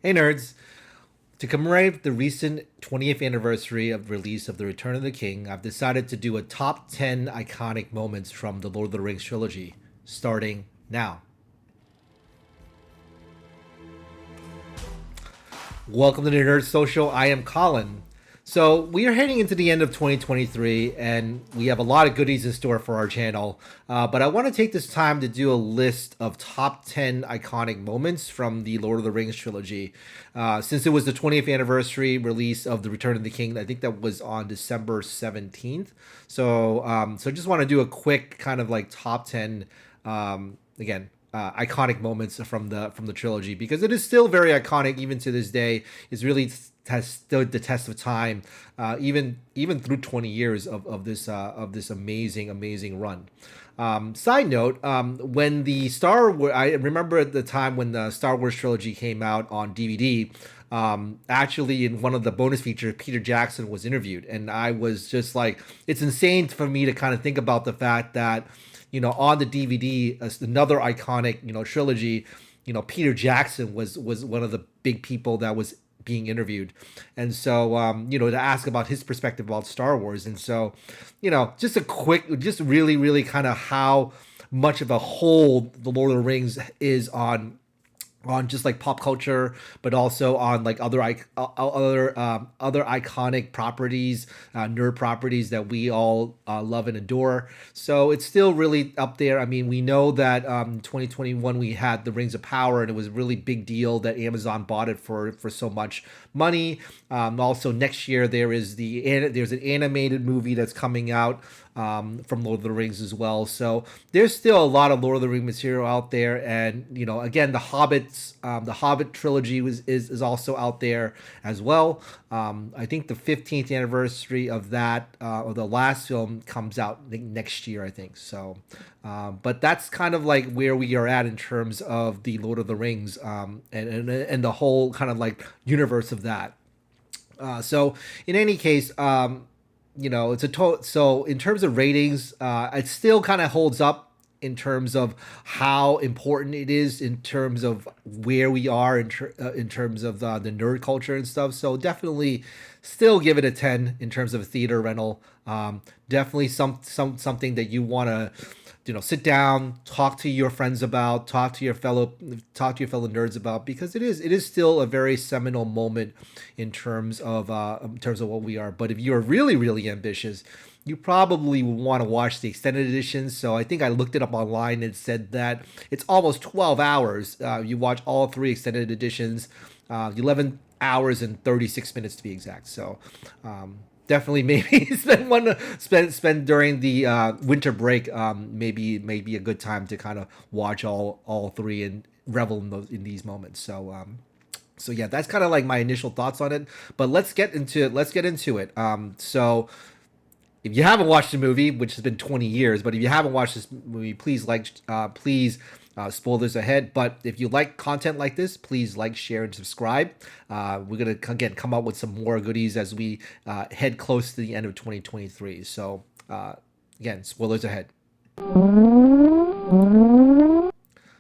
Hey nerds! To commemorate the recent 20th anniversary of release of The Return of the King, I've decided to do a top 10 iconic moments from the Lord of the Rings trilogy, starting now. Welcome to the Nerd Social. I am Colin. So we are heading into the end of 2023, and we have a lot of goodies in store for our channel. But I want to take this time to do a list of top 10 iconic moments from the Lord of the Rings trilogy. Since it was the 20th anniversary release of The Return of the King, I think that was on December 17th. So I just want to do a quick kind of like top 10 again iconic moments from the trilogy, because it is still very iconic even to this day. It's really has stood the test of time, even through 20 years of this amazing run. Side note, when the Star Wars, I remember at the time when the Star Wars trilogy came out on DVD. Actually, in one of the bonus features, Peter Jackson was interviewed, and I was just like, it's insane for me to kind of think about the fact that, on the DVD, another iconic, trilogy, Peter Jackson was one of the big people that was being interviewed. And so, to ask about his perspective about Star Wars. And so, just a quick, just really kind of how much of a hold the Lord of the Rings is on just like pop culture, but also on like other iconic properties, nerd properties that we all love and adore. So it's still really up there. I mean, we know that 2021 we had the Rings of Power, and it was a really big deal that Amazon bought it for so much money. Also, next year there's an animated movie that's coming out from Lord of the Rings as well. So there's still a lot of Lord of the Rings material out there, and again, the Hobbit trilogy is also out there as well. I think the 15th anniversary of that, or the last film, comes out next year, I think. So, but that's kind of like where we are at in terms of the Lord of the Rings, and the whole kind of like universe of that. So in any case, it's a total. So in terms of ratings, it still kind of holds up in terms of how important it is in terms of where we are in terms of the nerd culture and stuff. So definitely still give it a 10 in terms of a theater rental. Definitely something that you want to sit down, talk to your friends about, talk to your fellow nerds about, because it is still a very seminal moment in terms of what we are. But if you're really ambitious, you probably want to watch the extended editions. So I think I looked it up online, and it said that it's almost 12 hours. You watch all three extended editions, 11 hours and 36 minutes to be exact. So definitely maybe spend during the winter break. Maybe a good time to kind of watch all three and revel in these moments. So yeah, that's kind of like my initial thoughts on it. But let's get into it. So if you haven't watched the movie, which has been 20 years, but if you haven't watched this movie, please spoilers ahead. But if you like content like this, please like, share, and subscribe. We're gonna again come up with some more goodies as we head close to the end of 2023. So again, spoilers ahead.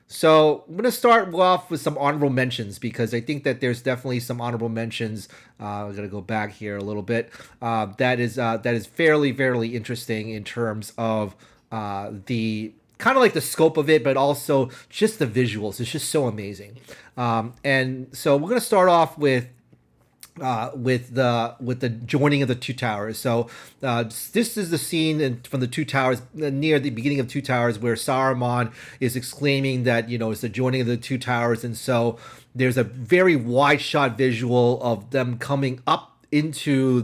So I'm gonna start off with some honorable mentions, because I think that there's definitely some honorable mentions. I'm gonna go back here a little bit. That is fairly interesting in terms of the kind of like the scope of it, but also just the visuals. It's just so amazing. And so we're gonna start off with the joining of the two towers. So this is the scene from the two towers, near the beginning of Two Towers, where Saruman is exclaiming that it's the joining of the two towers. And so there's a very wide shot visual of them coming up into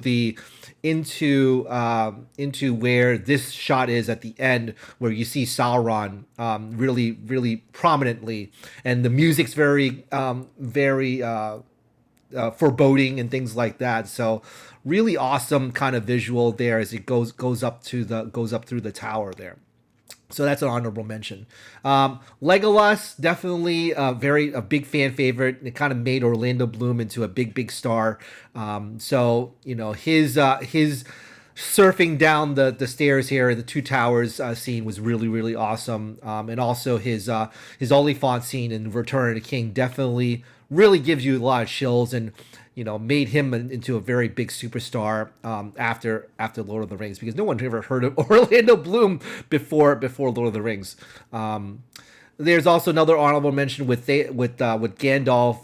where this shot is at the end, where you see Sauron really prominently, and the music's very foreboding and things like that. So really awesome kind of visual there as it goes up through the tower there. So that's an honorable mention. Legolas, definitely a big fan favorite. It kind of made Orlando Bloom into a big star. So his surfing down the stairs here. The two towers scene was really really awesome, and also his Oliphant scene in Return of the King definitely really gives you a lot of chills, and made him into a very big superstar after Lord of the Rings, because no one ever heard of Orlando Bloom before Lord of the Rings. There's also another honorable mention with Gandalf,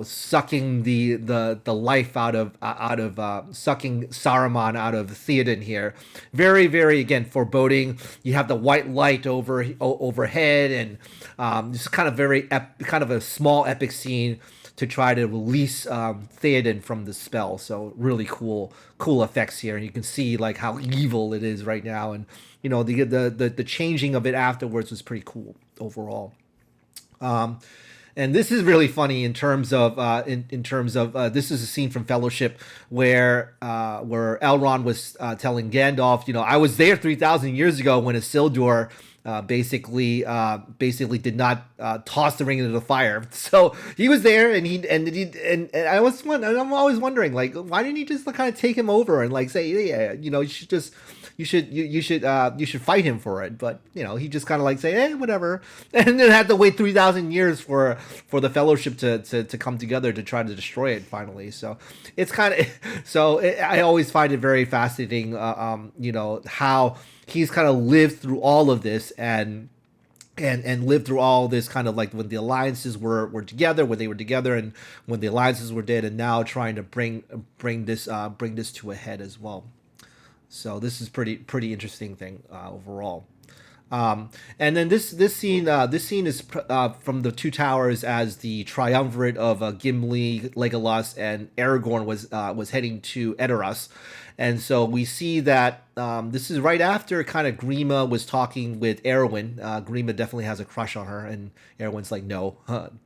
sucking the life out of sucking Saruman out of Theoden here. Very very again foreboding. You have the white light overhead, and just kind of kind of a small epic scene to try to release Theoden from the spell. So really cool effects here, and you can see like how evil it is right now, and the changing of it afterwards was pretty cool overall. Um, and this is really funny in terms of this is a scene from Fellowship where Elrond was telling Gandalf, I was there 3,000 years ago when Isildur basically did not toss the ring into the fire. So he was there, and I'm always wondering, like, why didn't he just kind of take him over and like say, yeah, you should fight him for it. But he just kind of like say, hey, whatever, and then had to wait 3,000 years for the Fellowship to come together to try to destroy it finally. So it's kind of I always find it very fascinating, how he's kind of lived through all of this, and lived through all this, kind of like when the alliances were together, when they were together, and when the alliances were dead, and now trying to bring this to a head as well. So this is pretty interesting thing overall. And then this scene is from the Two Towers, as the triumvirate of Gimli, Legolas, and Aragorn was heading to Edoras. And so we see that this is right after kind of Grima was talking with Arwen. Grima definitely has a crush on her, and Arwen's like, no,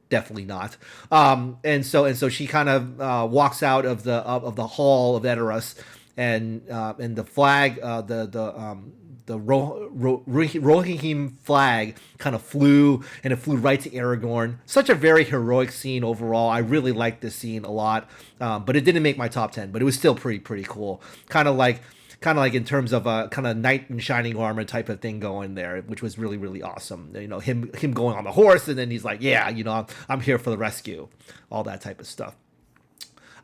definitely not. And so she kind of walks out of the hall of Edoras, and the flag, the Rohirrim flag kind of flew, and it flew right to Aragorn. Such a very heroic scene overall. I really liked this scene a lot, but it didn't make my top 10, but it was still pretty cool. Kind of like in terms of a kind of knight in shining armor type of thing going there, which was really really awesome. Him going on the horse, and then he's like, yeah, I'm here for the rescue, all that type of stuff.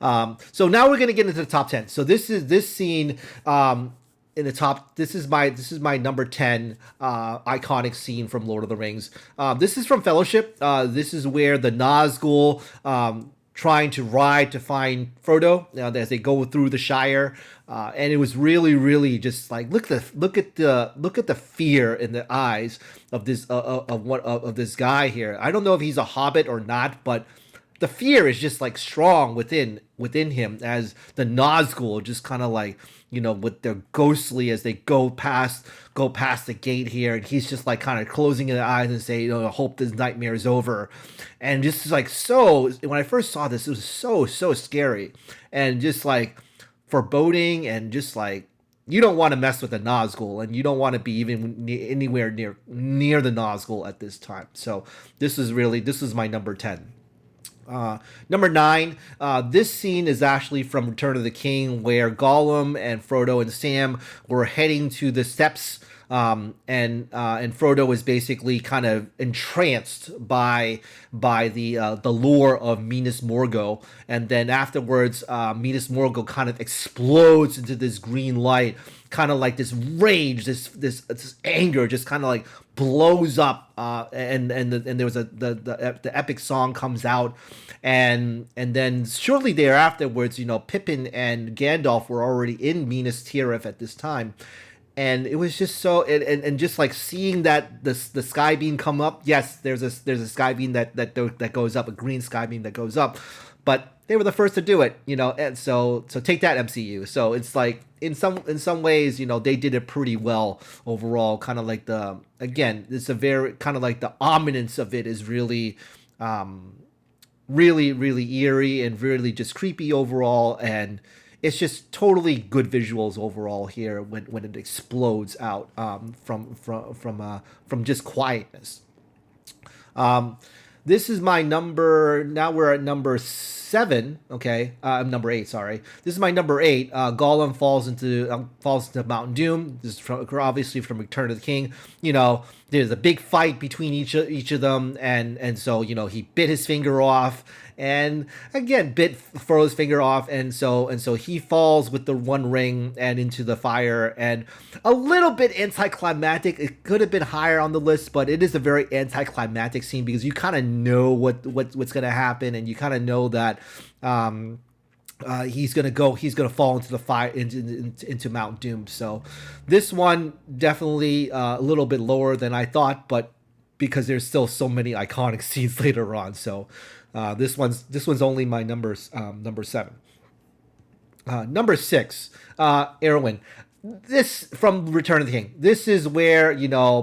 So now we're gonna get into the top 10. So this scene in the top. This is my number 10 iconic scene from Lord of the Rings. This is from Fellowship. This is where the Nazgul trying to ride to find Frodo as they go through the Shire, and it was really really just like look at the fear in the eyes of this guy here. I don't know if he's a hobbit or not, but the fear is just like strong within him, as the Nazgul just kind of like, with their ghostly, as they go past the gate here, and he's just like kind of closing his eyes and say, I hope this nightmare is over. And just like, so when I first saw this, it was so scary, and just like foreboding, and just like, you don't want to mess with the Nazgul, and you don't want to be even anywhere near the Nazgul at this time. So this is my number 10. Number 9, this scene is actually from Return of the King, where Gollum and Frodo and Sam were heading to the steps, and Frodo is basically kind of entranced by the lure of Minas Morgul, and then afterwards, Minas Morgul kind of explodes into this green light, kind of like this rage, this anger, just kind of like blows up, and there was the epic song comes out, and then shortly thereafterwards, Pippin and Gandalf were already in Minas Tirith at this time. And it was just so, and just like seeing that the sky beam come up. Yes, there's a sky beam that goes up, a green sky beam that goes up, but they were the first to do it, and so take that, MCU. So it's like in some ways, they did it pretty well overall. Kind of like it's a very kind of like the ominence of it is really, really really eerie and really just creepy overall, and it's just totally good visuals overall here when it explodes out, from just quietness. This is my number. Now we're at number 7. Okay, number 8. Sorry, this is my number 8. Gollum falls into Mountain Doom. This is obviously from Return of the King. There's a big fight between each of them, and so he bit his finger off, and again bit Frodo's finger off, and so he falls with the One Ring and into the fire, and a little bit anticlimactic. It could have been higher on the list, but it is a very anticlimactic scene because you kind of know what's going to happen, and you kind of know that he's gonna fall into the fire, into Mount Doom. So this one definitely a little bit lower than I thought, but because there's still so many iconic scenes later on. So this one's only my number 7. Number 6, Erwin. This from Return of the King. This is where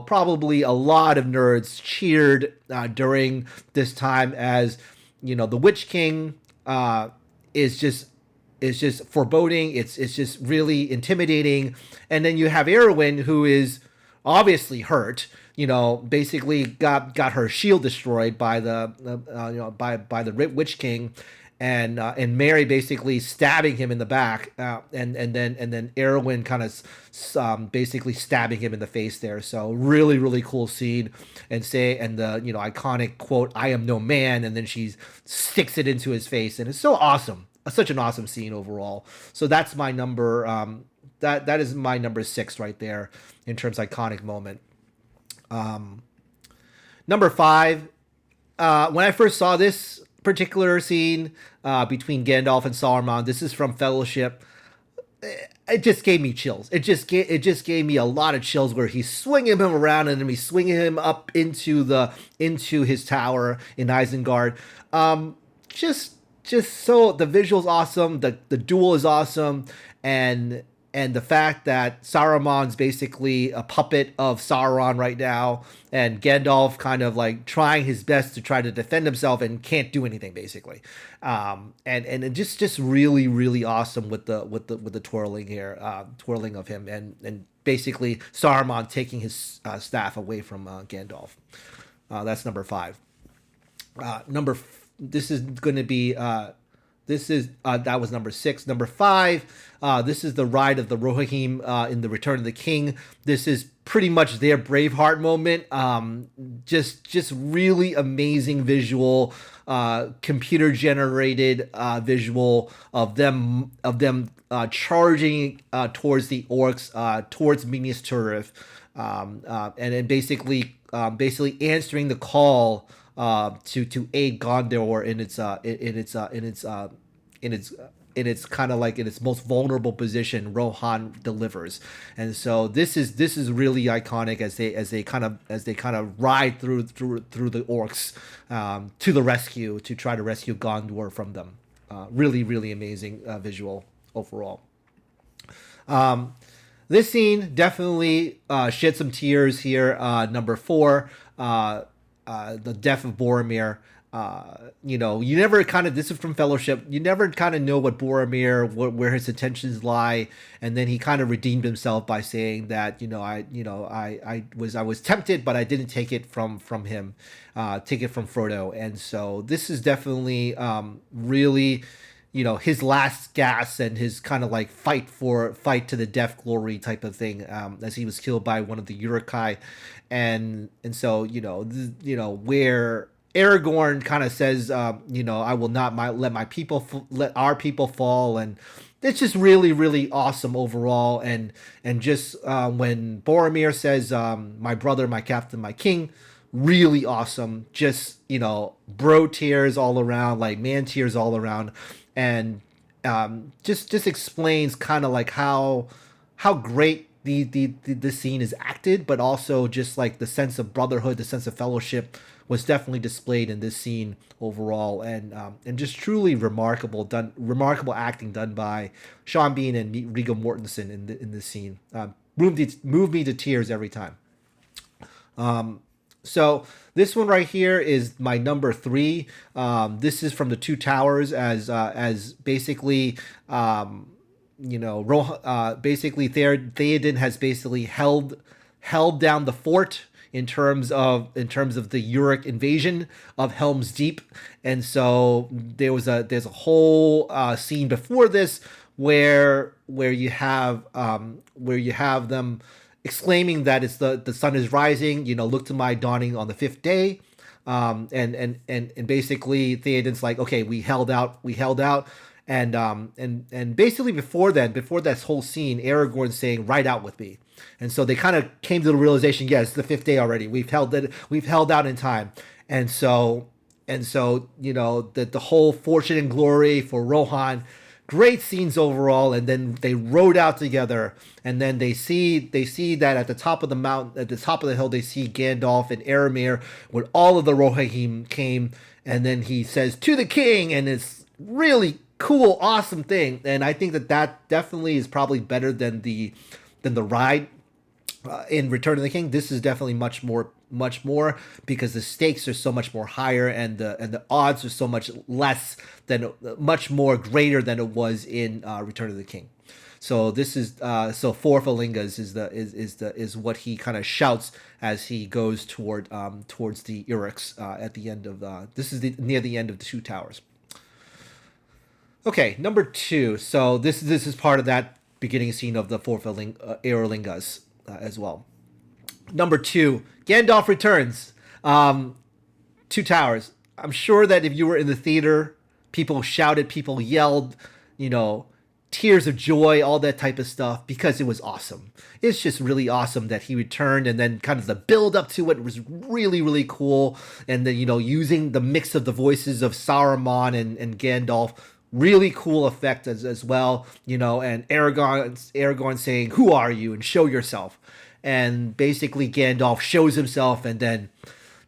probably a lot of nerds cheered during this time, as the Witch King is just foreboding. It's just really intimidating, and then you have Erwin, who is obviously hurt. Basically got her shield destroyed by the by the Witch King, and Mary basically stabbing him in the back, and then Erwin kind of basically stabbing him in the face there. So really really cool scene, and the iconic quote, "I am no man," and then she sticks it into his face, and it's so awesome. Such an awesome scene overall. So that's my number. That is my number 6 right there in terms of iconic moment. Number 5. When I first saw this particular scene between Gandalf and Saruman, this is from Fellowship. It just gave me chills. It just gave me a lot of chills, where he's swinging him around and then he's swinging him up into his tower in Isengard. Just so the visual's awesome, the duel is awesome, and the fact that Saruman's basically a puppet of Sauron right now, and Gandalf kind of like trying his best to try to defend himself and can't do anything basically, and it just really really awesome with the twirling here, twirling of him, and basically Saruman taking his staff away from Gandalf. That's number 5. This is going to be that was number 6. Number 5, this is the ride of the Rohirrim in the Return of the King. This is pretty much their Braveheart moment. Just really amazing visual, computer generated visual of them charging towards the orcs, towards Minas Tirith, and then basically answering the call to aid Gondor in its kind of like in its most vulnerable position. Rohan delivers, and so this is really iconic as they kind of ride through the orcs to the rescue, to try to rescue Gondor from them. Really really amazing visual overall. This scene definitely shed some tears here. Number 4. The death of Boromir. You never kind of, this is from Fellowship, you never kind of know what Boromir, where his intentions lie, and then he kind of redeemed himself by saying that I was tempted, but I didn't take it from him, take it from Frodo. And so this is definitely really his last gasp, and his kind of like fight to the death glory type of thing, as he was killed by one of the Uruk-hai. And so where Aragorn kind of says, I will not let let our people fall, and it's just really really awesome overall. And just when Boromir says, my brother, my captain, my king, really awesome. Just bro tears all around, like man tears all around, and just explains kind of like how great the scene is acted, but also just like the sense of brotherhood, the sense of fellowship was definitely displayed in this scene overall, and just truly remarkable acting done by Sean Bean and Viggo Mortensen in this scene. Moved me to tears every time. So this one right here is my number 3. This is from the Two Towers, as basically basically Theoden has basically held down the fort in terms of the Uric invasion of Helm's Deep. And so there's a whole scene before this where you have them exclaiming that it's the sun is rising. Look to my dawning on the fifth day. And basically Theoden's like, okay, we held out, and basically before that whole scene, Aragorn's saying, "Ride out with me," and so they kind of came to the realization, yes, it's the fifth day already. We've held out in time, and so the whole fortune and glory for Rohan. Great scenes overall, and then they rode out together, and then they see that at the top of the mountain, at the top of the hill, they see Gandalf and Eomer when all of the Rohirrim came, and then he says, "To the king," and it's really cool, awesome thing, and I think that definitely is probably better than the ride in Return of the King. This is definitely much more because the stakes are so much more higher, and the odds are so much much more greater than it was in Return of the King. So this is four Falingas is what he kind of shouts as he goes towards the Uruks at the end of this is near the end of the Two Towers. Okay, number 2. So this is part of that beginning scene of the four Eorlingas as well. Number 2, Gandalf returns. Two Towers. I'm sure that if you were in the theater, people shouted, people yelled, tears of joy, all that type of stuff, because it was awesome. It's just really awesome that he returned, and then kind of the build up to it was really, really cool. And then, using the mix of the voices of Saruman and Gandalf, really cool effect as well, and Aragorn saying, "Who are you?" and "Show yourself." And basically Gandalf shows himself, and then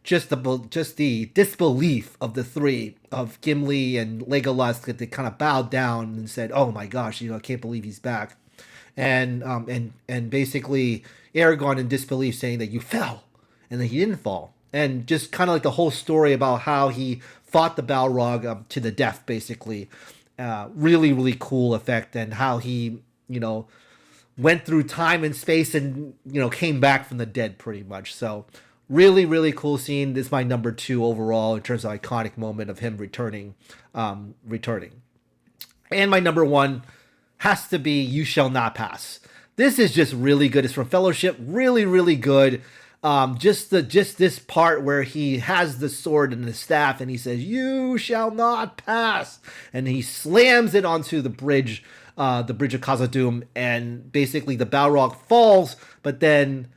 just the disbelief of the three, of Gimli and Legolas, that they kind of bowed down and said, "Oh my gosh, I can't believe he's back." And basically Aragorn in disbelief saying that you fell, and then he didn't fall. And just kind of like the whole story about how he fought the Balrog to the death, basically. Really, really cool effect, and how he, went through time and space and, came back from the dead pretty much. So really, really cool scene. This is my number 2 overall in terms of iconic moment of him returning. And my number 1 has to be You Shall Not Pass. This is just really good. It's from Fellowship. Really, really good. Just this part where he has the sword and the staff, and he says, "You shall not pass," and he slams it onto the bridge of Khazad-dûm, and basically the Balrog falls, but then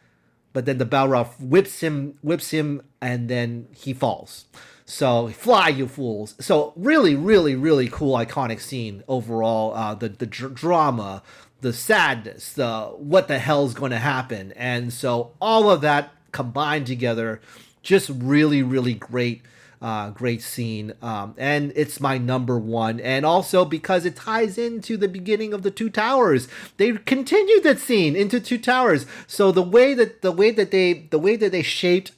the Balrog whips him, and then he falls. So fly, you fools. So really, really, really cool, iconic scene overall. The drama, the sadness, the what the hell's going to happen, and so all of that combined together, just really, really great scene, and it's my number 1. And also because it ties into the beginning of the Two Towers, they continued that scene into Two Towers. So the way that they shaped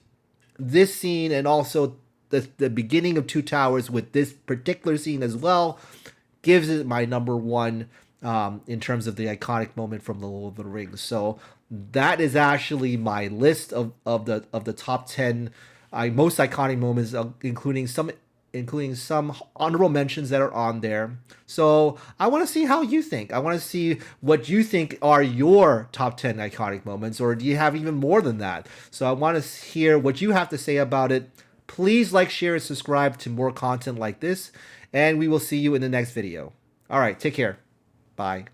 this scene, and also the beginning of Two Towers with this particular scene as well, gives it my number 1 in terms of the iconic moment from the Lord of the Rings. So that is actually my list of the top 10 most iconic moments, including some honorable mentions that are on there. So I want to see how you think. I want to see what you think are your top 10 iconic moments, or do you have even more than that? So I want to hear what you have to say about it. Please like, share, and subscribe to more content like this, and we will see you in the next video. All right, take care. Bye.